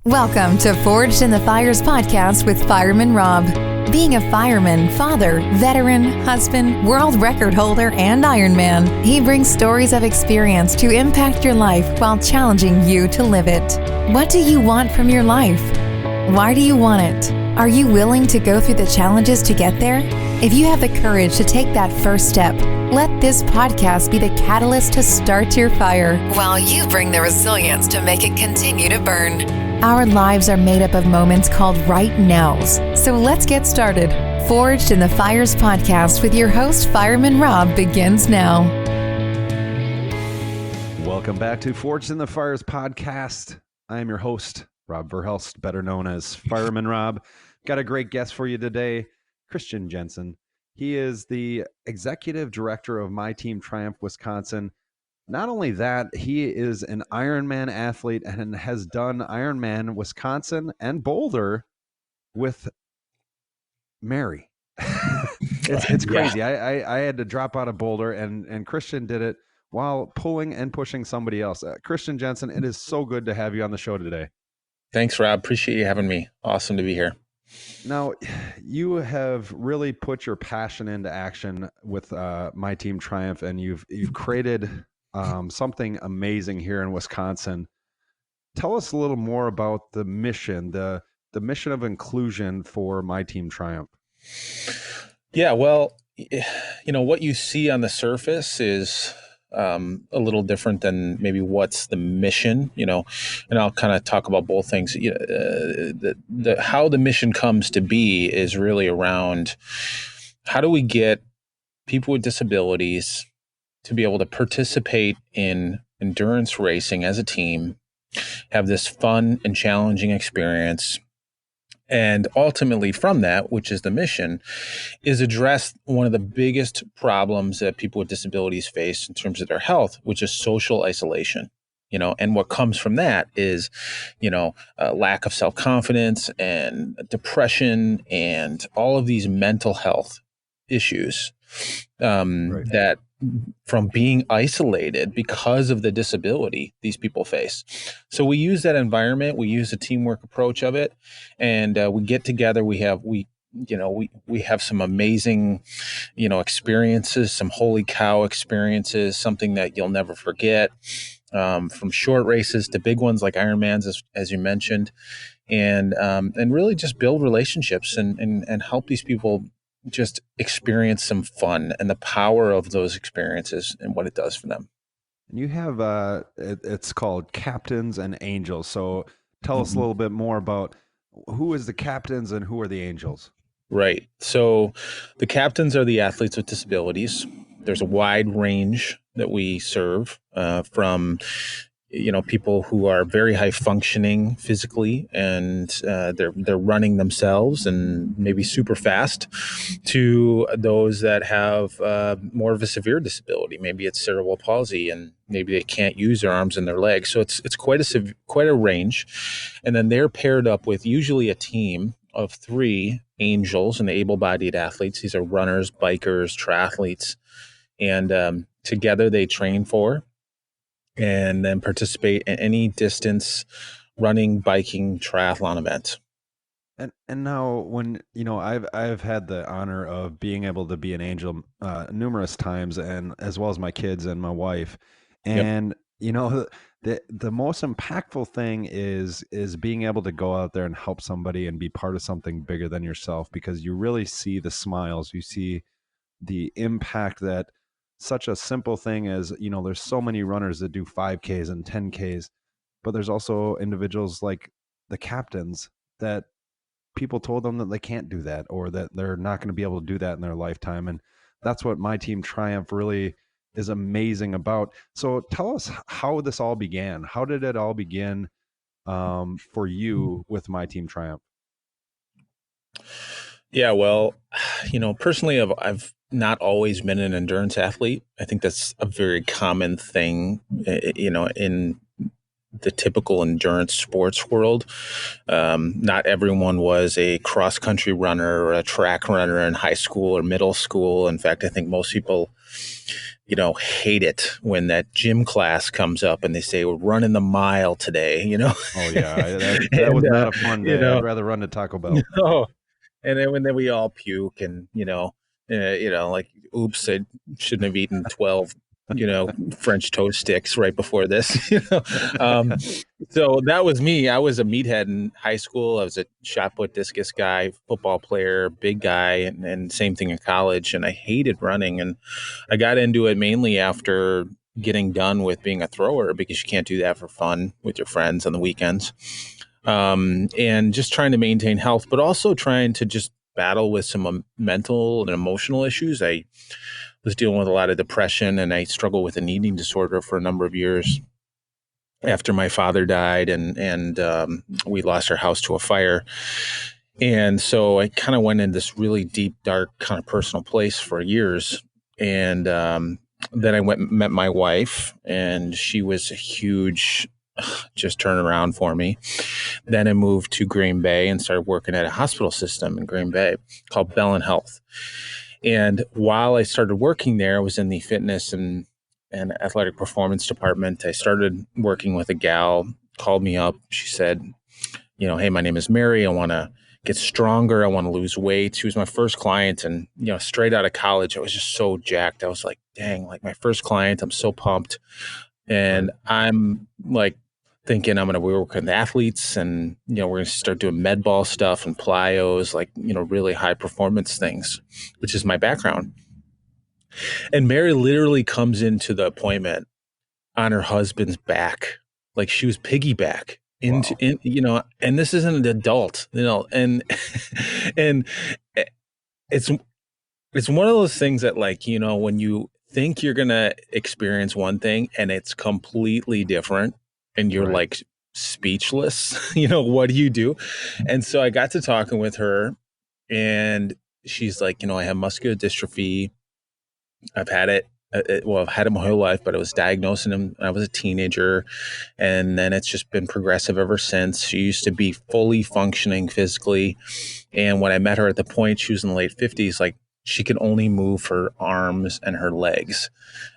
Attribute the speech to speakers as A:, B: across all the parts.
A: Welcome to Forged in the Fires podcast with Fireman Rob. Being a fireman, father, veteran, husband, world record holder, and Ironman, he brings stories of experience to impact your life while challenging you to live it. What do you want from your life? Why do you want it? Are you willing to go through the challenges to get there? If you have the courage to take that first step, let this podcast be the catalyst to start your fire, while you bring the resilience to make it continue to burn. Our lives are made up of moments called right nows. So let's get started. Forged in the Fires podcast with your host, Fireman Rob, begins now.
B: Welcome back to Forged in the Fires podcast. I am your host, Rob Verhelst, better known as Fireman Rob. Got a great guest for you today, Christian Jensen. He is the executive director of myTEAM Triumph, Wisconsin. Not only that, he is an Ironman athlete and has done Ironman Wisconsin and Boulder with Mary. It's crazy. Yeah. I had to drop out of Boulder, and Christian did it while pulling and pushing somebody else. Christian Jensen, it is so good to have you on the show today.
C: Thanks, Rob. Appreciate you having me. Awesome to be here.
B: Now, you have really put your passion into action with myTEAM Triumph, and you've created something amazing here in Wisconsin. Tell us a little more about the mission, the mission of inclusion for myTEAM Triumph.
C: Yeah, well, what you see on the surface is a little different than maybe what's the mission, and I'll kind of talk about both things. How the mission comes to be is really around how do we get people with disabilities to be able to participate in endurance racing as a team, have this fun and challenging experience. And ultimately from that, which is the mission, is address one of the biggest problems that people with disabilities face in terms of their health, which is social isolation. And what comes from that is, lack of self-confidence and depression and all of these mental health issues that from being isolated because of the disability these people face. So we use that environment, we use a teamwork approach of it, and we get together. We have some amazing, experiences, some holy cow experiences, something that you'll never forget, from short races to big ones like Ironmans, as you mentioned, and really just build relationships and help these people just experience some fun and the power of those experiences and what it does for them.
B: And you have it's called Captains and Angels. So tell us a little bit more about who is the captains and who are the angels.
C: Right. So the captains are the athletes with disabilities. There's a wide range that we serve, from people who are very high functioning physically and they're running themselves and maybe super fast, to those that have more of a severe disability. Maybe it's cerebral palsy and maybe they can't use their arms and their legs. So it's quite a range. And then they're paired up with usually a team of 3 angels and able-bodied athletes. These are runners, bikers, triathletes, and together they train for and then participate in any distance running, biking, triathlon event.
B: And now, when I've had the honor of being able to be an angel numerous times, and as well as my kids and my wife, and the most impactful thing is being able to go out there and help somebody and be part of something bigger than yourself, because you really see the smiles, you see the impact that such a simple thing as, there's so many runners that do 5Ks and 10Ks, but there's also individuals like the captains that people told them that they can't do that, or that they're not going to be able to do that in their lifetime. And that's what myTEAM Triumph really is amazing about. So tell us how this all began. How did it all begin for you with myTEAM Triumph?
C: Yeah, well, personally, I've not always been an endurance athlete. I think that's a very common thing, in the typical endurance sports world. Not everyone was a cross-country runner or a track runner in high school or middle school. In fact, I think most people, hate it when that gym class comes up and they say we're running the mile today.
B: Oh yeah, that
C: And,
B: was not a fun day. I'd rather run to Taco Bell.
C: And then we all puke and, like, oops, I shouldn't have eaten 12, French toast sticks right before this. So that was me. I was a meathead in high school. I was a shot put discus guy, football player, big guy, and same thing in college. And I hated running. And I got into it mainly after getting done with being a thrower, because you can't do that for fun with your friends on the weekends. And just trying to maintain health, but also trying to just battle with some mental and emotional issues. I was dealing with a lot of depression, and I struggled with an eating disorder for a number of years after my father died, and we lost our house to a fire. And so I kind of went in this really deep, dark kind of personal place for years. And then I met my wife, and she was a huge just turn around for me. Then I moved to Green Bay and started working at a hospital system in Green Bay called Bell Health. And while I started working there, I was in the fitness and athletic performance department. I started working with a gal, called me up. She said, hey, my name is Mary. I want to get stronger. I want to lose weight. She was my first client. And, straight out of college, I was just so jacked. I was like, dang, like my first client, I'm so pumped. And I'm like thinking I'm going to work with athletes, and, we're going to start doing med ball stuff and plyos, like, really high performance things, which is my background. And Mary literally comes into the appointment on her husband's back. Like she was piggyback into, and this isn't an adult, and, and it's one of those things that, like, when you think you're going to experience one thing and it's completely different and you're like speechless, what do you do? And so I got to talking with her, and she's like, I have muscular dystrophy. I've had it. I've had it my whole life, but I was diagnosed when I was a teenager, and then it's just been progressive ever since. She used to be fully functioning physically, and when I met her at the point, she was in the late 50s, like she could only move her arms and her legs.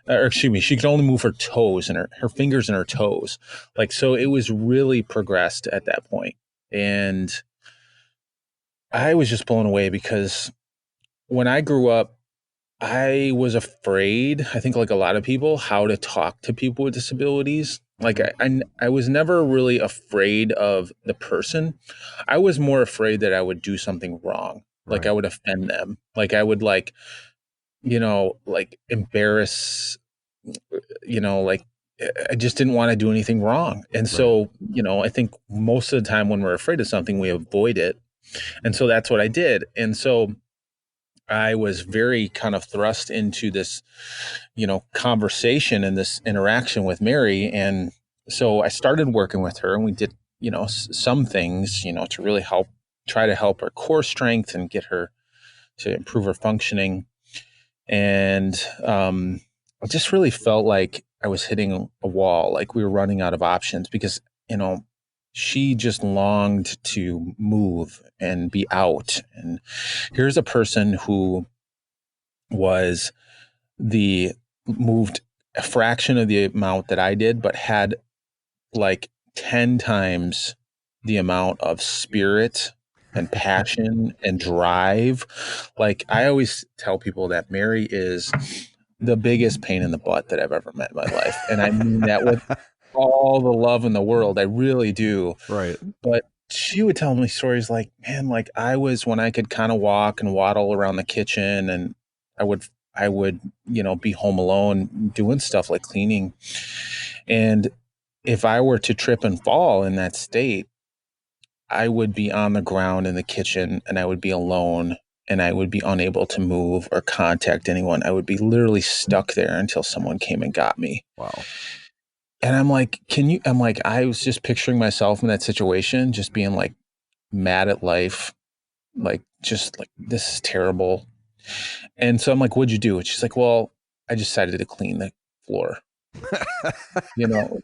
C: Or excuse me, she could only move her toes and her fingers and her toes. Like, so it was really progressed at that point. And I was just blown away, because when I grew up, I was afraid, I think like a lot of people, how to talk to people with disabilities. Like I was never really afraid of the person. I was more afraid that I would do something wrong. Like I would offend them. Like I would like embarrass, like I just didn't want to do anything wrong. And so, I think most of the time when we're afraid of something, we avoid it. And so that's what I did. And so I was very kind of thrust into this, conversation and this interaction with Mary. And so I started working with her, and we did, some things, to really try to help her core strength and get her to improve her functioning. And I just really felt like I was hitting a wall, like we were running out of options, because, she just longed to move and be out. And here's a person who moved a fraction of the amount that I did, but had like 10 times the amount of spirit and passion and drive. Like I always tell people that Mary is the biggest pain in the butt that I've ever met in my life. And I mean that with all the love in the world. I really do.
B: Right.
C: But she would tell me stories like, man, like I was, when I could kind of walk and waddle around the kitchen, and I would, be home alone doing stuff like cleaning. And if I were to trip and fall in that state, I would be on the ground in the kitchen, and I would be alone, and I would be unable to move or contact anyone. I would be literally stuck there until someone came and got me.
B: Wow.
C: And I'm like, I was just picturing myself in that situation, just being like mad at life, like, just like, this is terrible. And so I'm like, what'd you do? And she's like, well, I decided to clean the floor.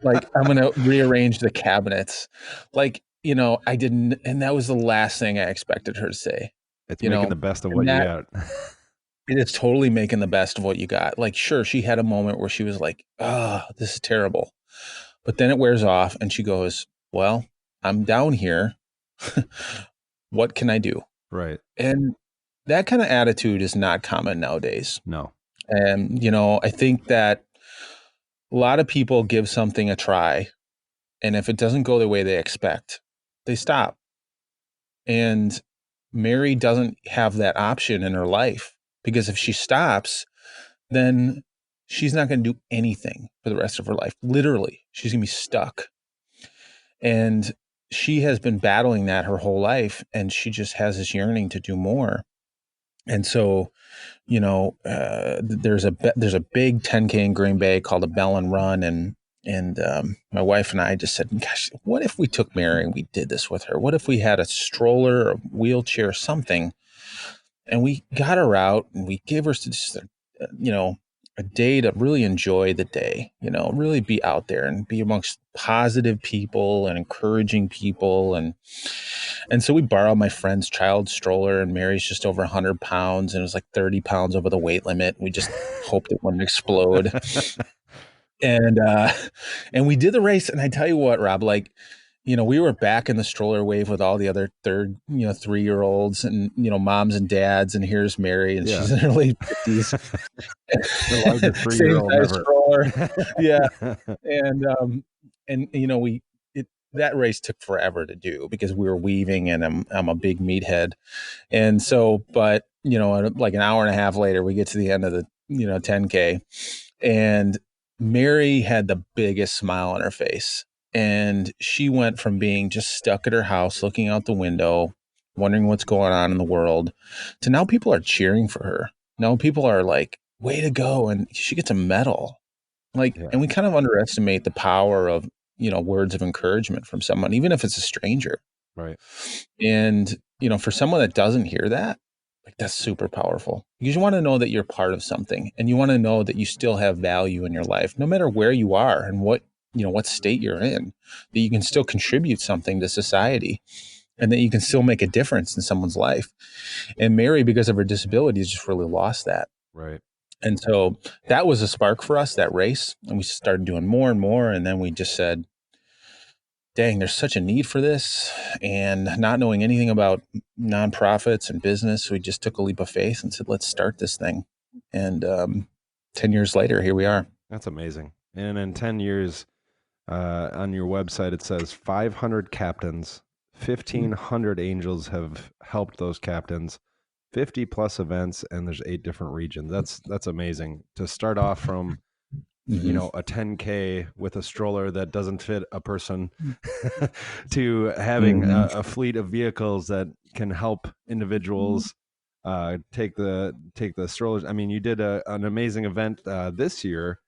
C: Like I'm going to rearrange the cabinets. Like, I didn't, and that was the last thing I expected her to say.
B: It's making the best of what you got.
C: It is totally making the best of what you got. Like, sure, she had a moment where she was like, oh, this is terrible. But then it wears off and she goes, well, I'm down here. What can I do?
B: Right.
C: And that kind of attitude is not common nowadays.
B: No.
C: And, I think that a lot of people give something a try. And if it doesn't go the way they expect, they stop. And Mary doesn't have that option in her life, because if she stops, then she's not going to do anything for the rest of her life. Literally, she's going to be stuck. And she has been battling that her whole life, and she just has this yearning to do more. And so, there's a big 10K in Green Bay called a Bell and Run, and my wife and I just said, gosh, what if we took Mary and we did this with her? What if we had a stroller or a wheelchair or something, and we got her out and we gave her just a day to really enjoy the day, really be out there and be amongst positive people and encouraging people. And so we borrowed my friend's child stroller, and Mary's just over 100 pounds and it was like 30 pounds over the weight limit. We just hoped it wouldn't explode. And we did the race. And I tell you what, Rob, we were back in the stroller wave with all the other 3-year-olds and, moms and dads. And here's Mary, and she's in her late 50s.
B: The largest 3-year-old ever.
C: Stroller. Yeah. That race took forever to do because we were weaving, and I'm a big meathead. And so, but, like an hour and a half later, we get to the end of the, 10K, and Mary had the biggest smile on her face. And she went from being just stuck at her house, looking out the window, wondering what's going on in the world, to now people are cheering for her. Now people are like, way to go. And she gets a medal. And we kind of underestimate the power of, words of encouragement from someone, even if it's a stranger.
B: Right.
C: And, for someone that doesn't hear that, that's super powerful, because you want to know that you're part of something, and you want to know that you still have value in your life, no matter where you are and what state you're in, that you can still contribute something to society, and that you can still make a difference in someone's life. And Mary, because of her disability, just really lost that.
B: Right.
C: And so that was a spark for us, that race. And we started doing more and more. And then we just said, dang, there's such a need for this. And not knowing anything about nonprofits and business, we just took a leap of faith and said, let's start this thing. And 10 years later, here we are.
B: That's amazing. And in 10 years, on your website, it says 500 captains, 1,500 angels have helped those captains, 50 plus events, and there's 8 different regions. That's amazing to start off from, a 10K with a stroller that doesn't fit a person to having a fleet of vehicles that can help individuals take the strollers. I mean, you did an amazing event this year.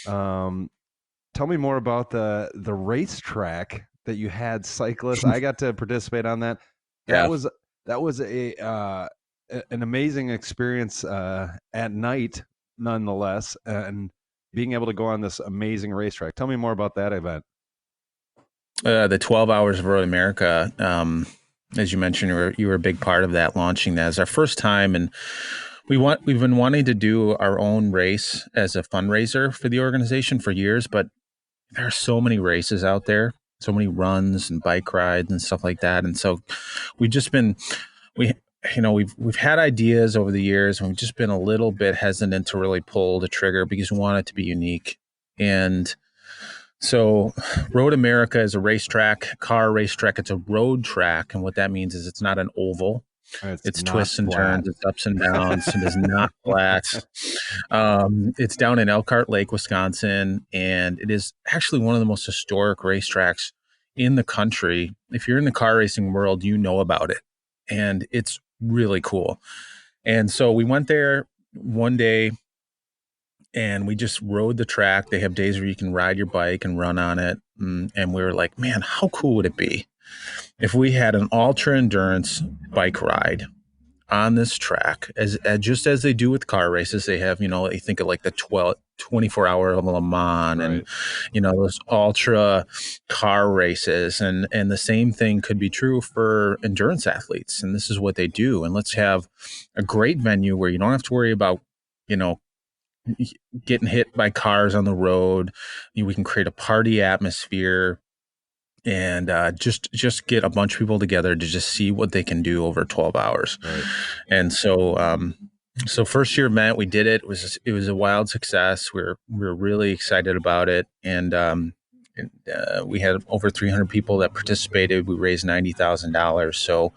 B: Tell me more about the racetrack that you had cyclists. I got to participate on that. That was an amazing experience at night, nonetheless, and being able to go on this amazing racetrack. Tell me more about that event.
C: The 12 Hours of Road America, as you mentioned, you were a big part of that, launching that as our first time. And we've been wanting to do our own race as a fundraiser for the organization for years, but there are so many races out there, so many runs and bike rides and stuff like that. And so we've had ideas over the years, and we've just been a little bit hesitant to really pull the trigger because we want it to be unique. And so Road America is a racetrack, car racetrack. It's a road track. And what that means is it's not an oval. It's twists and turns, it's ups and downs, it is not flat. It's down in Elkhart Lake, Wisconsin, and it is actually one of the most historic racetracks in the country. If you're in the car racing world, you know about it, and it's really cool. And so we went there one day, and we just rode the track. They have days where you can ride your bike and run on it, and we were like, man, how cool would it be if we had an ultra endurance bike ride on this track, as just as they do with car races? They have, you think of like the 24-hour Le Mans and,
B: Right.
C: those ultra car races. And the same thing could be true for endurance athletes. And this is what they do. And let's have a great venue where you don't have to worry about, getting hit by cars on the road. We can create a party atmosphere and just get a bunch of people together to just see what they can do over 12 hours.
B: Right.
C: And so first year event, we did it. It was a wild success. We're really excited about it. And we had over 300 people that participated. We raised $90,000. So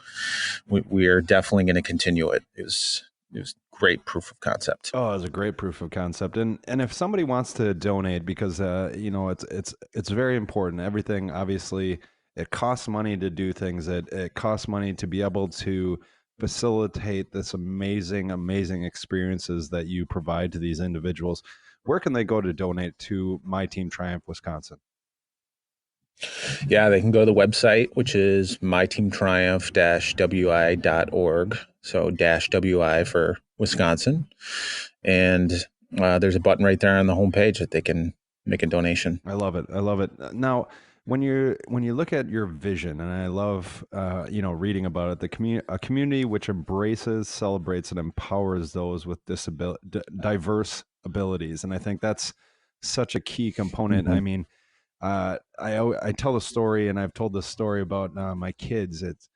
C: we are definitely going to continue it. It was great proof of concept.
B: Oh, it's a great proof of concept. And if somebody wants to donate, because it's very important. Everything, obviously, it costs money to do things. It costs money to be able to facilitate this amazing experiences that you provide to these individuals. Where can they go to donate to myTEAM Triumph Wisconsin?
C: Yeah, they can go to the website, which is myteamtriumph-wi.org. So -WI for Wisconsin. And there's a button right there on the homepage that they can make a donation.
B: I love it. Now, when you look at your vision, and I love reading about it, a community which embraces, celebrates, and empowers those with diverse abilities, and I think that's such a key component.
C: Mm-hmm.
B: I mean, I tell the story, and I've told this story about my kids. It's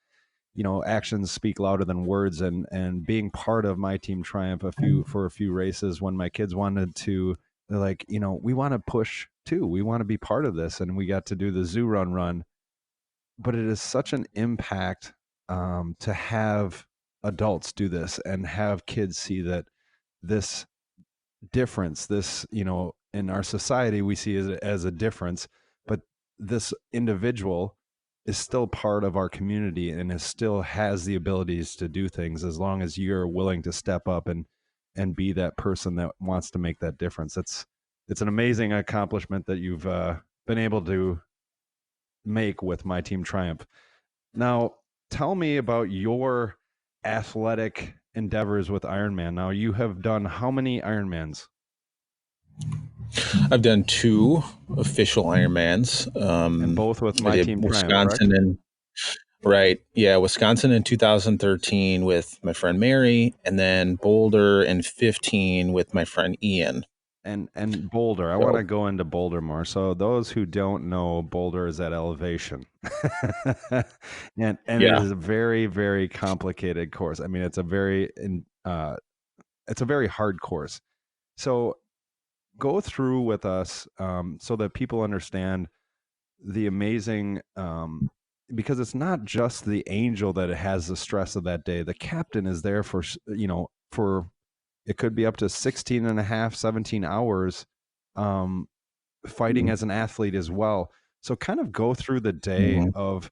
B: actions speak louder than words, and being part of myTEAM Triumph for a few races when my kids wanted to. They're like, we want to push too. We want to be part of this. And we got to do the zoo run. But it is such an impact to have adults do this and have kids see that this difference, in our society, we see it as a difference, but this individual is still part of our community and still has the abilities to do things as long as you're willing to step up and be that person that wants to make that difference. It's an amazing accomplishment that you've been able to make with myTEAM Triumph. Now, tell me about your athletic endeavors with Ironman. Now, you have done how many Ironmans?
C: I've done 2 official Ironmans.
B: And both with myTEAM Triumph,
C: Wisconsin,
B: correct?
C: Right. Yeah. Wisconsin in 2013 with my friend Mary, and then Boulder in 15 with my friend Ian.
B: And Boulder, I want to go into Boulder more. So those who don't know, Boulder is at elevation. and
C: Yeah.
B: It is a very, very complicated course. I mean, it's a very hard course. So go through with us so that people understand the amazing because it's not just the angel that has the stress of that day. The captain is there for it could be up to 16 and a half, 17 hours fighting as an athlete as well. So kind of go through the day of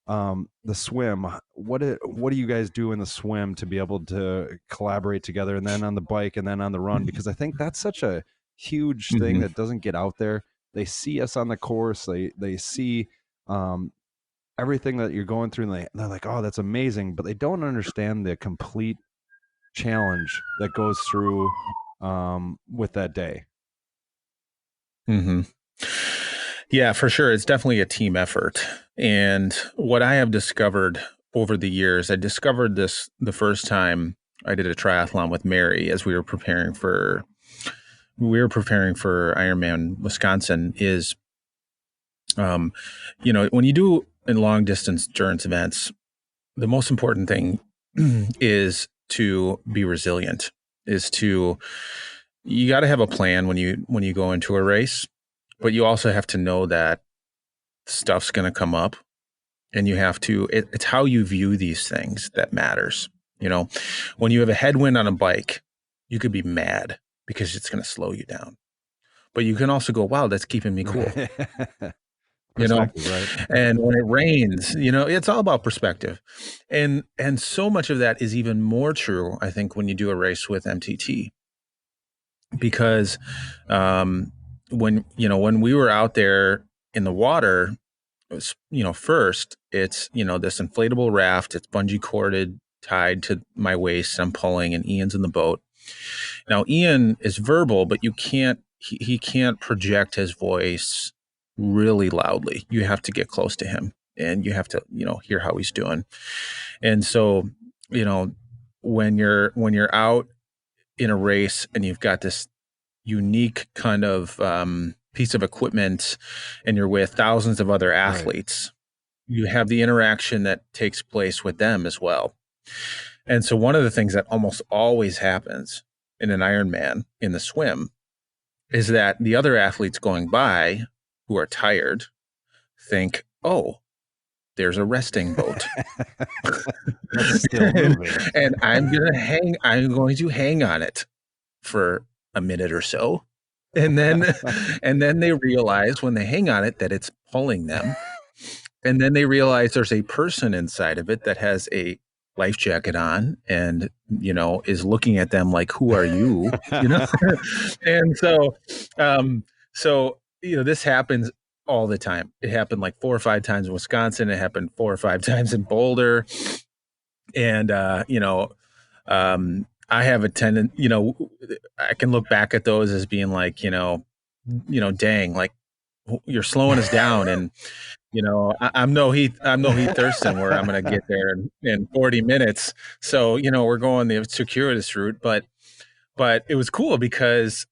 B: the swim. What do you guys do in the swim to be able to collaborate together, and then on the bike, and then on the run? Because I think that's such a huge thing that doesn't get out there. They see us on the course. They see everything that you're going through, and they're like, oh, that's amazing. But they don't understand the complete challenge that goes through with that day.
C: Yeah, for sure. It's definitely a team effort. And what I have discovered over the years, I discovered this the first time I did a triathlon with Mary as we were preparing for Ironman Wisconsin, is when you do in long distance endurance events, the most important thing is to be resilient. You got to have a plan when you go into a race, but you also have to know that stuff's going to come up, and you have to. It's how you view these things that matters. When you have a headwind on a bike, you could be mad because it's going to slow you down, but you can also go, "Wow, that's keeping me cool."
B: Right?
C: And when it rains, it's all about perspective. And so much of that is even more true, I think, when you do a race with MTT, because when we were out there in the water, it was, first it's, this inflatable raft, it's bungee corded, tied to my waist, I'm pulling, and Ian's in the boat. Now, Ian is verbal, but he can't project his voice really loudly. You have to get close to him and you have to, hear how he's doing. And so, when you're out in a race and you've got this unique kind of piece of equipment and you're with thousands of other athletes, you have the interaction that takes place with them as well. And so one of the things that almost always happens in an Ironman in the swim is that the other athletes going by who are tired think, oh, there's a resting boat.
B: That's still moving.
C: And I'm going to hang on it for a minute or so. And then they realize when they hang on it that it's pulling them. And then they realize there's a person inside of it that has a life jacket on and, is looking at them like, who are you? And so, this happens all the time. It happened like 4 or 5 times in Wisconsin. It happened 4 or 5 times in Boulder. And, I have a tendency, I can look back at those as being like, dang, like you're slowing us down. And, I'm no Heath Thurston where I'm going to get there in 40 minutes. So, we're going the circuitous route, but it was cool because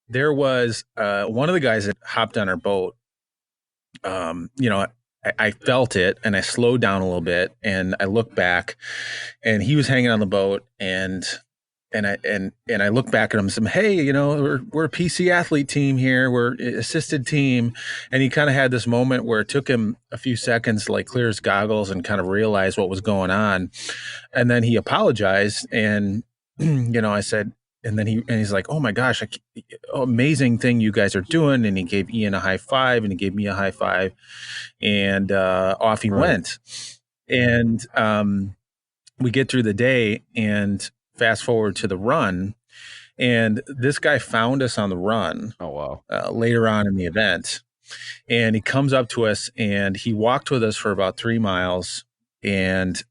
C: there was one of the guys that hopped on our boat. I felt it and I slowed down a little bit and I looked back and he was hanging on the boat and I looked back at him and said, hey, we're a PC athlete team here. We're an assisted team. And he kind of had this moment where it took him a few seconds to like clear his goggles and kind of realize what was going on. And then he apologized and, I said, and he's like, oh my gosh, amazing thing you guys are doing. And he gave Ian a high five and he gave me a high five and off he went. And we get through the day and fast forward to the run. And this guy found us on the run.
B: Oh, wow.
C: Later on in the event. And he comes up to us and he walked with us for about 3 miles and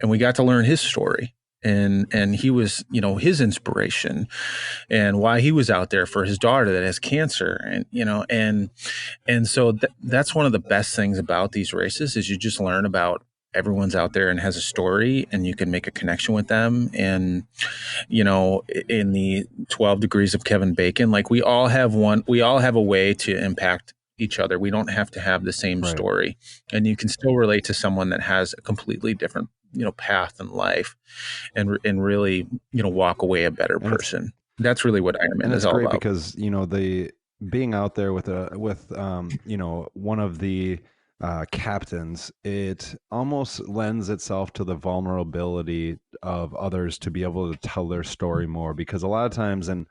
C: we got to learn his story. And he was, his inspiration and why he was out there for his daughter that has cancer. And so that's one of the best things about these races is you just learn about everyone's out there and has a story and you can make a connection with them. And, in the 12 degrees of Kevin Bacon, like we all have a way to impact each other. We don't have to have the same story and you can still relate to someone that has a completely different path in life and really, walk away a better person. That's really what Ironman is all about.
B: Because, the being out there with one of the captains, it almost lends itself to the vulnerability of others to be able to tell their story more, because a lot of times in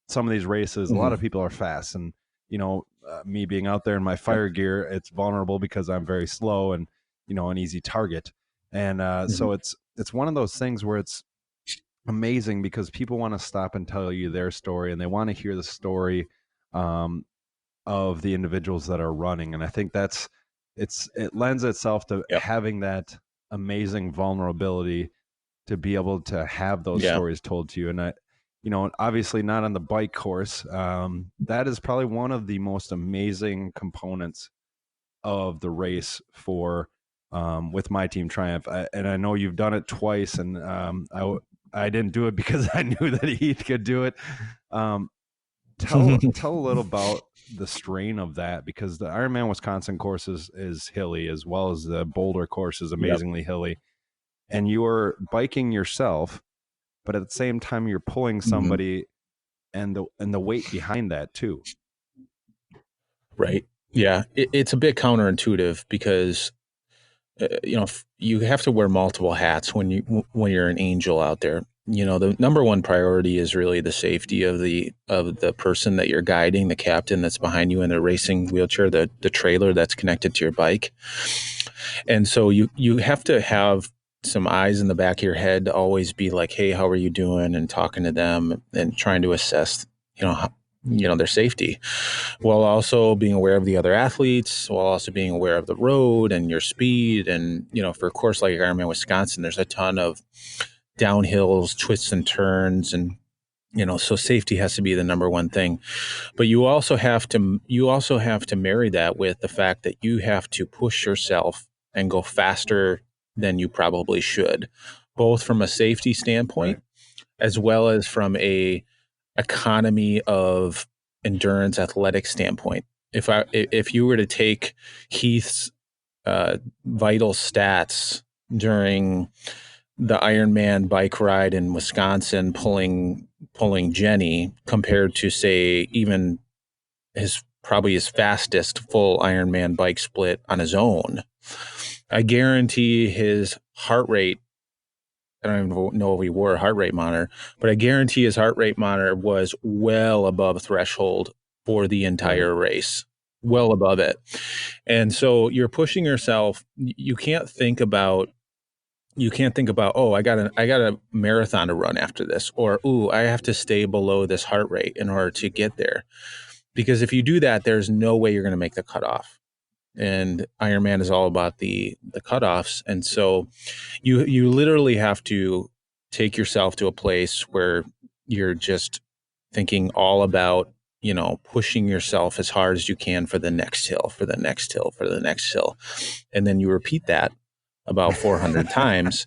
B: some of these races, a lot of people are fast and, me being out there in my fire gear, it's vulnerable because I'm very slow and, an easy target. And so it's one of those things where it's amazing because people want to stop and tell you their story and they want to hear the story of the individuals that are running. And I think it lends itself to having that amazing vulnerability to be able to have those stories told to you. And obviously not on the bike course. That is probably one of the most amazing components of the race for with myTEAM Triumph. And I know you've done it twice and I didn't do it because I knew that Heath could do it. Tell a little about the strain of that, because the Ironman Wisconsin course is hilly as well as the Boulder course is amazingly hilly, and you are biking yourself, but at the same time you're pulling somebody and the weight behind that too.
C: Right. Yeah. It's a bit counterintuitive because you have to wear multiple hats when you're an angel out there. The number one priority is really the safety of the person that you're guiding, the captain that's behind you in the racing wheelchair, the trailer that's connected to your bike. And so you have to have some eyes in the back of your head to always be like, hey, how are you doing? And talking to them and trying to assess, their safety, while also being aware of the other athletes, while also being aware of the road and your speed. And, for a course like Ironman Wisconsin, there's a ton of downhills, twists and turns, and so safety has to be the number one thing. But you also have to marry that with the fact that you have to push yourself and go faster than you probably should, both from a safety standpoint, right, as well as from a economy of endurance athletic standpoint. If you were to take Heath's vital stats during the Ironman bike ride in Wisconsin, pulling Jenny, compared to, say, even probably his fastest full Ironman bike split on his own, I guarantee his heart rate, I don't even know if he wore a heart rate monitor, but I guarantee his heart rate monitor was well above threshold for the entire race, well above it. And so you're pushing yourself. You can't think about, oh, I got a marathon to run after this, or, ooh, I have to stay below this heart rate in order to get there. Because if you do that, there's no way you're going to make the cutoff. And Ironman is all about the cutoffs. And so you literally have to take yourself to a place where you're just thinking all about, pushing yourself as hard as you can for the next hill, for the next hill, for the next hill. And then you repeat that about 400 times.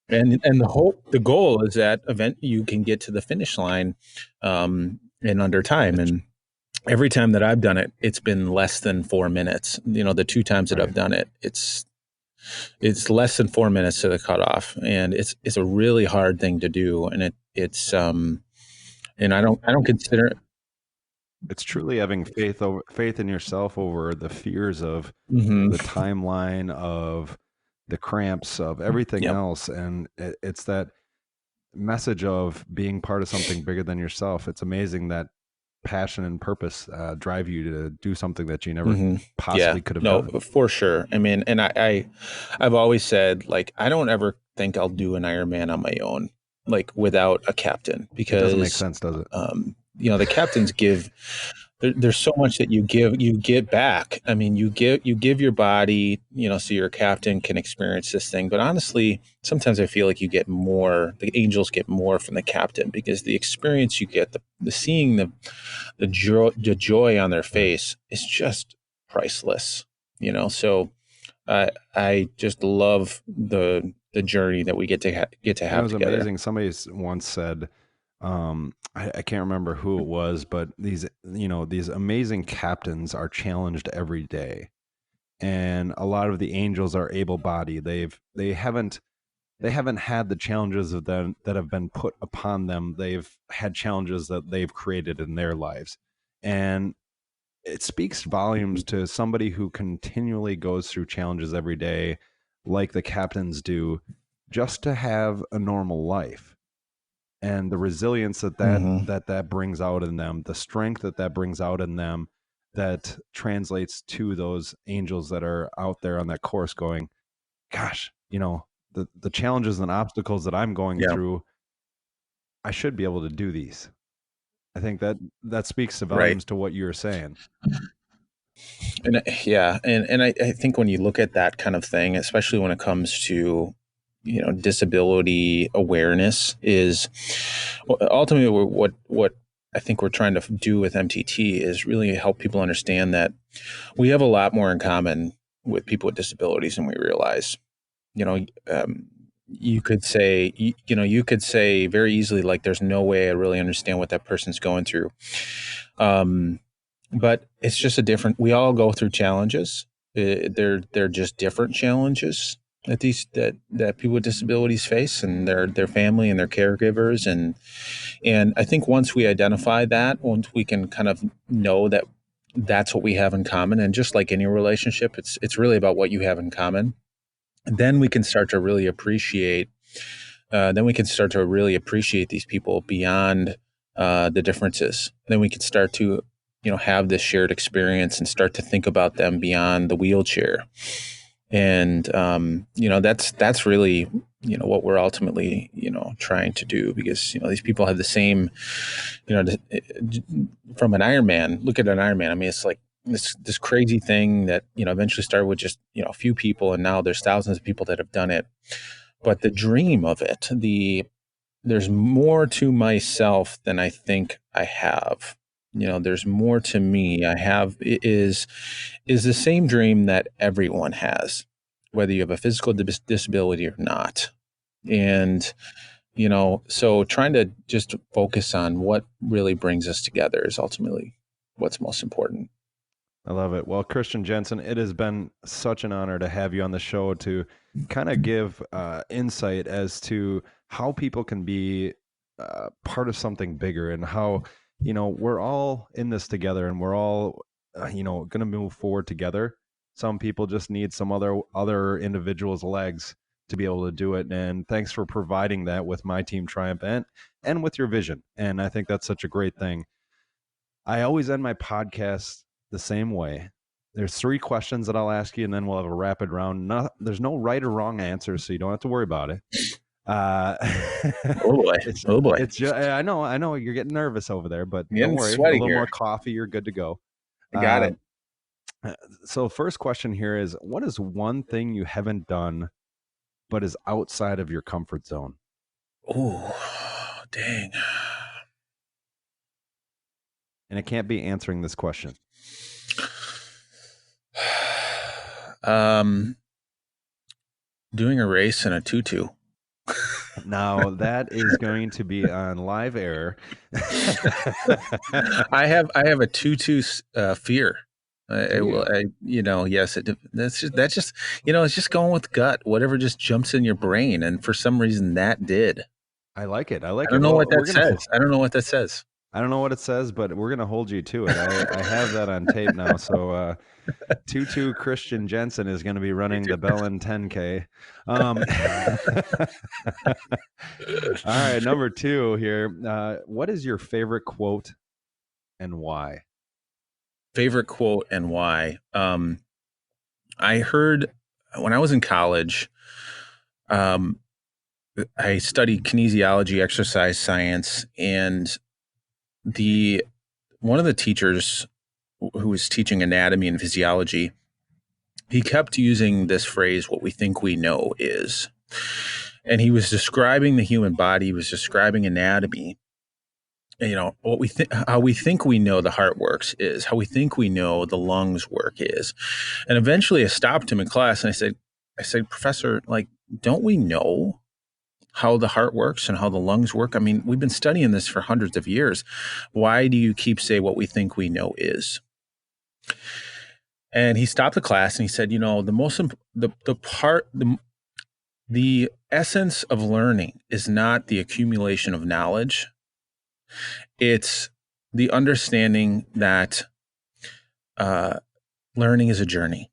C: And the goal is that you can get to the finish line in under time. And every time that I've done it, it's been less than 4 minutes. The 2 times that I've done it, it's less than 4 minutes to the cutoff, and it's a really hard thing to do. And it's and I don't consider it.
B: It's truly having faith in yourself over the fears of
C: Mm-hmm.
B: the timeline, of the cramps, of everything
C: Yep.
B: else. And it's that message of being part of something bigger than yourself. It's amazing that passion and purpose drive you to do something that you never possibly could have done.
C: No, for sure. I mean, and I've always said, like, I don't ever think I'll do an Ironman on my own, like, without a captain, because
B: it doesn't make sense, does it?
C: The captains give. There's so much that you get back. I mean, you give your body, so your captain can experience this thing. But honestly, sometimes I feel like you get more. The angels get more from the captain, because the experience you get, the seeing the joy on their face is just priceless. So I just love the journey that we get to have
B: It was
C: together.
B: amazing. Somebody once said, I can't remember who it was, but these amazing captains are challenged every day. And a lot of the angels are able-bodied. They haven't had the challenges of them that have been put upon them. They've had challenges that they've created in their lives. And it speaks volumes to somebody who continually goes through challenges every day, like the captains do, just to have a normal life. And the resilience that brings out in them, the strength that brings out in them, that translates to those angels that are out there on that course going, gosh, the challenges and obstacles that I'm going through, I should be able to do these. I think that speaks to volumes to what you're saying.
C: And and I think when you look at that kind of thing, especially when it comes to disability awareness, is ultimately what I think we're trying to do with MTT is really help people understand that we have a lot more in common with people with disabilities than we realize. You could say very easily, like, there's no way I really understand what that person's going through. But it's just we all go through challenges. They're just different challenges that people with disabilities face, and their family and their caregivers. And I think once we identify that, once we can kind of know that that's what we have in common, and just like any relationship, it's really about what you have in common. Then we can start to really appreciate. These people beyond the differences. Then we can start to have this shared experience and start to think about them beyond the wheelchair. And that's really what we're ultimately trying to do, because these people have the same from an Ironman. Look at an Ironman. I mean, it's like this crazy thing that eventually started with just a few people, and now there's thousands of people that have done it. But the dream of it, the there's more to myself than I think I have. There's more to me. Is the same dream that everyone has, whether you have a physical disability or not. And, so trying to just focus on what really brings us together is ultimately what's most important.
B: I love it. Well, Christian Jensen, it has been such an honor to have you on the show to kind of give insight as to how people can be part of something bigger, and how, we're all in this together, and we're all, going to move forward together. Some people just need some other individuals' legs to be able to do it. And thanks for providing that with myTEAM Triumph and with your vision. And I think that's such a great thing. I always end my podcast the same way. There's 3 questions that I'll ask you, and then we'll have a rapid round. There's no right or wrong answers, so you don't have to worry about it.
C: Oh boy! Oh boy!
B: It's just, I know you're getting nervous over there, but
C: don't
B: worry. A little more coffee, you're good to go.
C: I got it.
B: So first question here is, what is one thing you haven't done but is outside of your comfort zone?
C: Oh, dang.
B: And it can't be answering this question.
C: Doing a race in a tutu.
B: Now that is going to be on live air.
C: I have a tutu fear. Yes, that's just it's just going with gut, whatever just jumps in your brain, and for some reason that did.
B: I like it. I
C: don't know what that says. I don't know what that says.
B: I don't know what it says, but we're going to hold you to it. I have that on tape now. So Tutu Christian Jensen is going to be running the Bellin 10K. All right, number 2 here. What is your favorite quote and why?
C: Favorite quote and why? I heard when I was in college, I studied kinesiology, exercise science, and one of the teachers who was teaching anatomy and physiology, he kept using this phrase, what we think we know is. And he was describing the human body, he was describing anatomy. What how we think we know the heart works is, how we think we know the lungs work is. And eventually I stopped him in class and I said, Professor, don't we know how the heart works and how the lungs work? I mean, we've been studying this for hundreds of years. Why do you keep saying what we think we know is? And he stopped the class and he said, the essence of learning is not the accumulation of knowledge. It's the understanding that learning is a journey,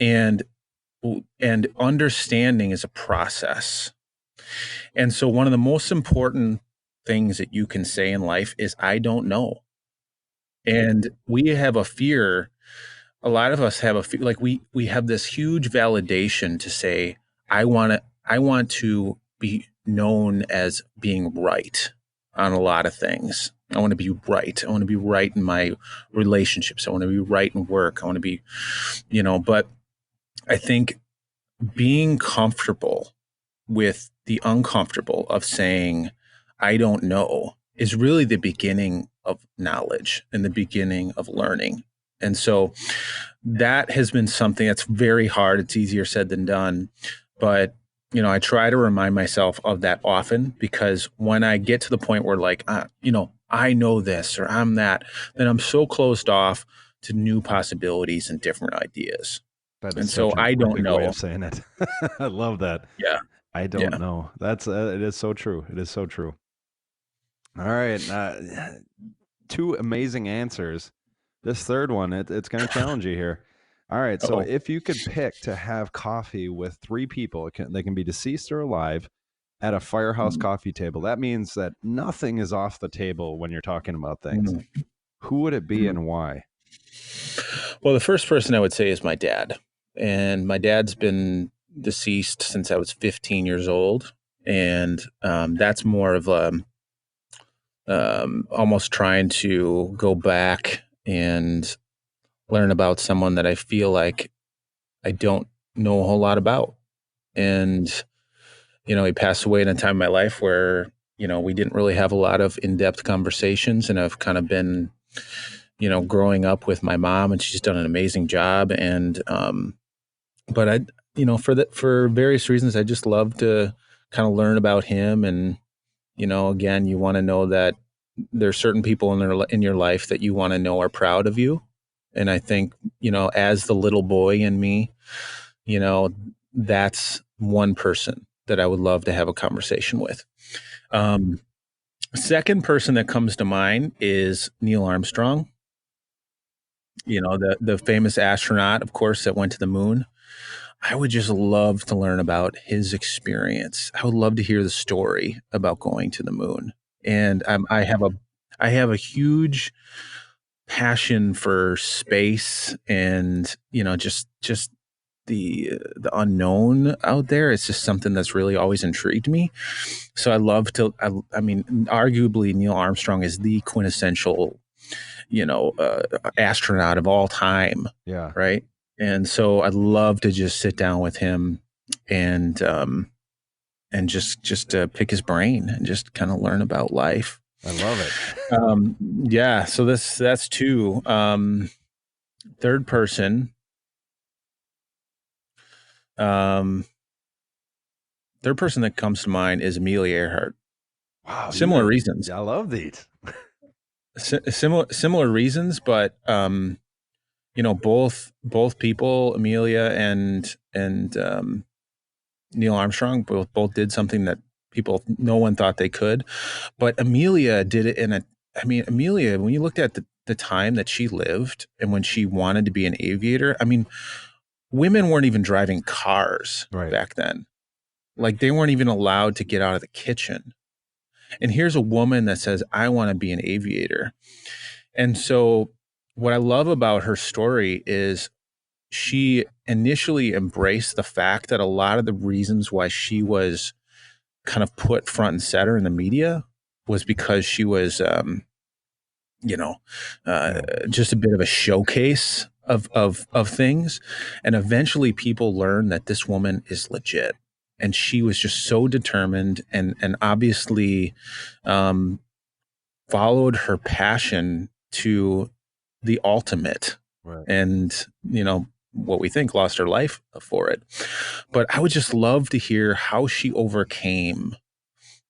C: and understanding is a process. And so one of the most important things that you can say in life is, I don't know. And we have a fear. A lot of us have a fear, we have this huge validation to say, I want to be known as being right on a lot of things. I want to be right. I want to be right in my relationships. I want to be right in work. I want to be, but I think being comfortable with the uncomfortable of saying, I don't know, is really the beginning of knowledge and the beginning of learning. And so that has been something that's very hard. It's easier said than done. But, I try to remind myself of that often, because when I get to the point where I know this or I'm that, then I'm so closed off to new possibilities and different ideas. And so I don't know.
B: Way of saying it. I love that.
C: Yeah.
B: I don't know. That's it is so true. It is so true. All right. 2 amazing answers. This third one, it's going to challenge you here. All right. So if you could pick to have coffee with 3 people, they can be deceased or alive, at a firehouse coffee table, that means that nothing is off the table when you're talking about things. Who would it be and why?
C: Well, the first person I would say is my dad. And my dad's been deceased since I was 15 years old. And that's more of almost trying to go back and learn about someone that I feel like I don't know a whole lot about. And, he passed away in a time in my life where we didn't really have a lot of in-depth conversations, and I've kind of been, growing up with my mom, and she's done an amazing job. And, but for various reasons, I just love to kind of learn about him. And, again, you want to know that there's certain people in your life that you want to know are proud of you. And I think, as the little boy in me, that's one person that I would love to have a conversation with. Second person that comes to mind is Neil Armstrong, the famous astronaut, of course, that went to the moon. I would just love to learn about his experience. I would love to hear the story about going to the moon. And I have a huge passion for space, and just the unknown out there. It's just something that's really always intrigued me. So I love to. I mean, arguably, Neil Armstrong is the quintessential, astronaut of all time.
B: Yeah.
C: Right. And so I'd love to just sit down with him and just pick his brain and just kind of learn about life.
B: I love it.
C: Yeah. So that's two. Third person. Third person that comes to mind is Amelia Earhart.
B: Wow.
C: Similar reasons.
B: I love these.
C: Similar reasons, but both people, Amelia and Neil Armstrong, both did something that no one thought they could, but Amelia did it Amelia, when you looked at the time that she lived and when she wanted to be an aviator, women weren't even driving cars back then. Like, they weren't even allowed to get out of the kitchen. And here's a woman that says, I want to be an aviator. And so what I love about her story is she initially embraced the fact that a lot of the reasons why she was kind of put front and center in the media was because she was, just a bit of a showcase of things. And eventually people learned that this woman is legit. And she was just so determined and obviously followed her passion to the ultimate.
B: Right.
C: And, what we think lost her life for it. But I would just love to hear how she overcame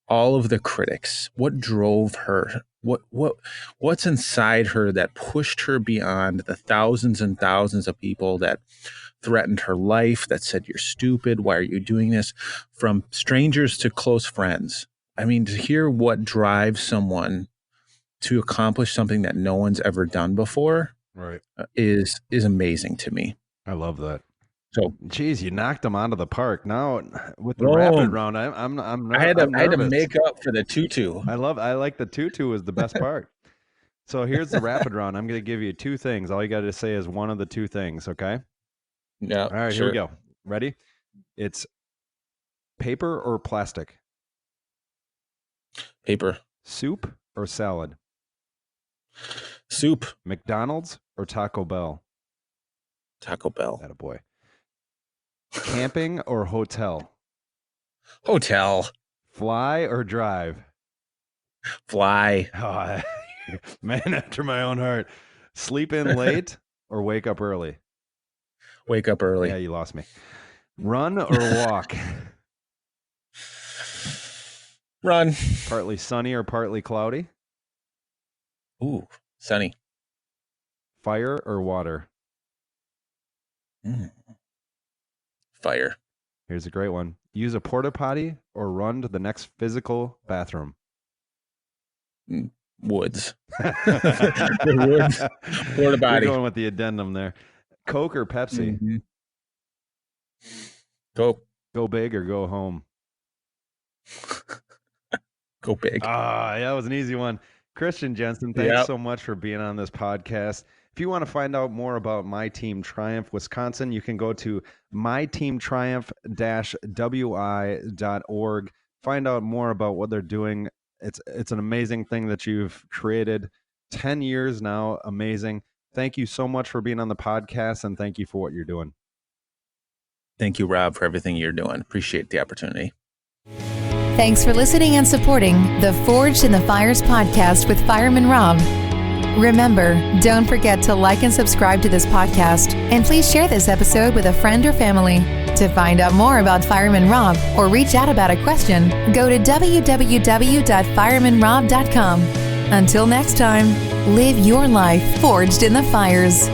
C: all of the critics. What drove her? What's inside her that pushed her beyond the thousands and thousands of people that threatened her life, that said, you're stupid, why are you doing this? From strangers to close friends. I mean, to hear what drives someone to accomplish something that no one's ever done before,
B: right,
C: is amazing to me.
B: I love that.
C: So,
B: geez, you knocked them out of the park. Now with the rapid round, I had to
C: make up for the tutu.
B: I like the tutu is the best part. So here's the rapid round. I'm going to give you two things. All you got to say is one of the two things. Okay.
C: Yeah.
B: All right.
C: Sure.
B: Here we go. Ready? It's paper or plastic.
C: Paper.
B: Soup or salad.
C: Soup.
B: McDonald's or Taco Bell.
C: Taco Bell.
B: Attaboy. Camping or hotel?
C: Hotel.
B: Fly or drive?
C: Fly.
B: Oh, man after my own heart. Sleep in late or wake up early?
C: Wake up early.
B: Yeah, you lost me. Run or walk?
C: Run.
B: Partly sunny or partly cloudy?
C: Ooh, sunny.
B: Fire or water?
C: Fire.
B: Here's a great one. Use a porta potty or run to the next physical bathroom?
C: Woods. Woods. Porta potty.
B: You're going with the addendum there. Coke or Pepsi?
C: Mm-hmm. Coke.
B: Go big or go home?
C: Go big.
B: Yeah, that was an easy one. Christian Jensen, thanks so much for being on this podcast. If you want to find out more about myTEAM Triumph Wisconsin, you can go to myteamtriumph-wi.org. Find out more about what they're doing. It's an amazing thing that you've created. 10 years now, amazing. Thank you so much for being on the podcast, and thank you for what you're doing.
C: Thank you, Rob, for everything you're doing. Appreciate the opportunity.
A: Thanks for listening and supporting the Forged in the Fires podcast with Fireman Rob. Remember, don't forget to like and subscribe to this podcast, and please share this episode with a friend or family. To find out more about Fireman Rob or reach out about a question, go to www.firemanrob.com. Until next time, live your life forged in the fires.